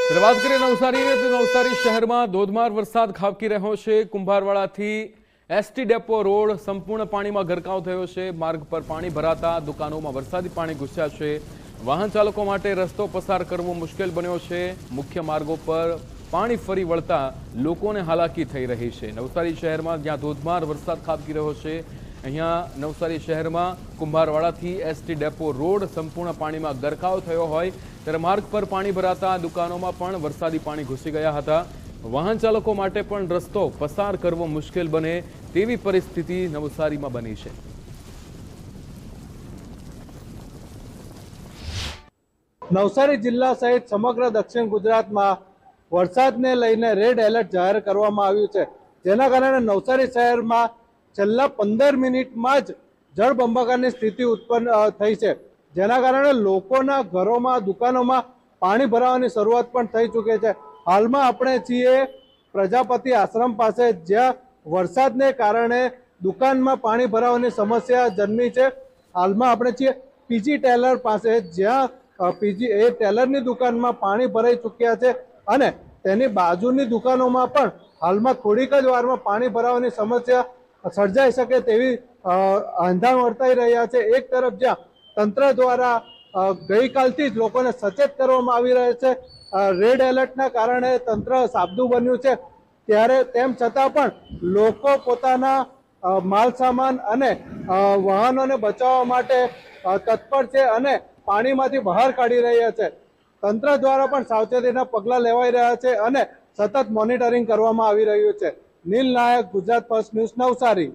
ત્યારે વાત કરીએ નવસારીની તો નવસારી શહેરમાં ધોધમાર વરસાદ ખાબકી રહ્યો છે। કુંભારવાડાથી એસટી ડેપો રોડ સંપૂર્ણ પાણીમાં ગરકાવ થયો છે। માર્ગ પર પાણી ભરાતા દુકાનોમાં વરસાદી પાણી ઘૂસ્યા છે। વાહન ચાલકો માટે રસ્તો પસાર કરવો મુશ્કેલ બન્યો છે। મુખ્ય માર્ગો પર પાણી ફરી વળતા લોકોને હાલાકી થઈ રહી છે। નવસારી શહેરમાં જ્યાં ધોધમાર વરસાદ ખાબકી રહ્યો છે, અહીંયા નવસારી શહેરમાં કુંભારવાડાથી એસટી ડેપો રોડ સંપૂર્ણ પાણીમાં ગરકાવ થયો હોય ત્યારે માર્ગ પર પાણી ભરાતા દુકાનોમાં પણ વરસાદી પાણી ઘૂસી ગયા હતા। વાહન ચાલકો માટે પણ રસ્તો પસાર કરવો મુશ્કેલ બને તેવી પરિસ્થિતિ નવસારીમાં બની છે। નવસારી જિલ્લા સહિત સમગ્ર દક્ષિણ ગુજરાતમાં વરસાદને લઈને રેડ એલર્ટ જાહેર કરવામાં આવ્યું છે, જેના કારણે નવસારી શહેરમાં છેલ્લા 15 મિનિટમાં જ જળબંબાકારની સ્થિતિ ઉત્પન્ન થઈ છે, જેના કારણે લોકોના ઘરોમાં દુકાનોમાં પાણી ભરાવાની શરૂઆત પણ થઈ ચૂકી છે। હાલમાં આપણે છીએ પ્રજાપતિ આશ્રમ પાસે, જ્યાં વરસાદને કારણે દુકાનમાં પાણી ભરાવાની સમસ્યા જન્મી છે। હાલમાં આપણે છીએ પીજી ટેલર પાસે, જ્યાં એ ટેલરની દુકાનમાં પાણી ભરાઈ ચૂક્યા છે અને તેની બાજુની દુકાનોમાં પણ હાલમાં થોડીક જ વારમાં પાણી ભરાવાની સમસ્યા સર્જાઈ શકે તેવી અંધાણ વર્તાઈ રહ્યા છે। એક તરફ જ્યાં તંત્ર દ્વારા ગઈકાલથી જ લોકોને સચેત કરવામાં આવી રહ્યા છે, રેડ એલર્ટના કારણે તંત્ર સાબદું બન્યું છે, ત્યારે તેમ છતાં પણ લોકો પોતાના માલ સામાન અને વાહનોને બચાવવા માટે તત્પર છે અને પાણીમાંથી બહાર કાઢી રહ્યા છે। તંત્ર દ્વારા પણ સાવચેતીના પગલાં લેવાઈ રહ્યા છે અને સતત મોનિટરિંગ કરવામાં આવી રહ્યું છે। નીલ નાયક, ગુજરાત ફર્સ્ટ ન્યૂઝ, નવસારી।